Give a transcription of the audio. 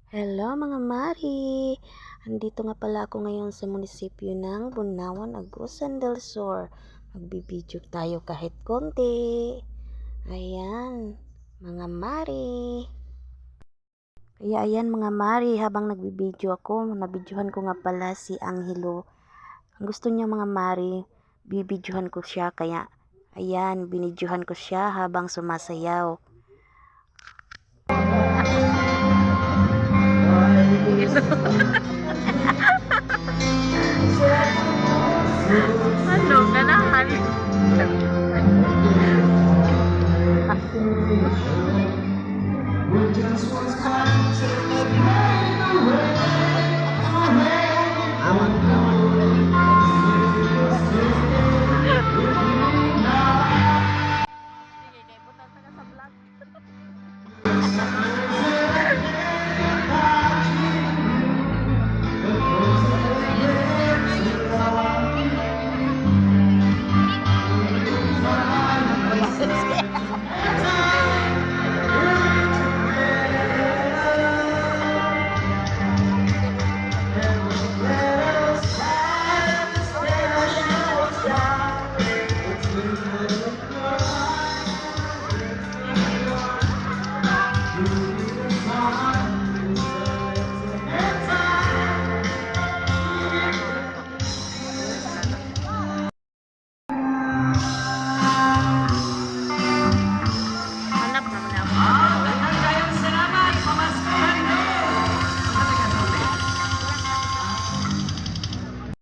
Hello mga mari! Andito nga pala ako ngayon sa munisipyo ng Bunawan, Agusan del Sur. Magbibideo tayo kahit konti. Ayan, mga mari. Kaya ayan mga mari, habang nagbibideo ako, nabidyohan ko nga pala si Angelo. Ang gusto niya mga mari, bibidyohan ko siya, kaya ayan, binidyohan ko siya habang sumasayaw.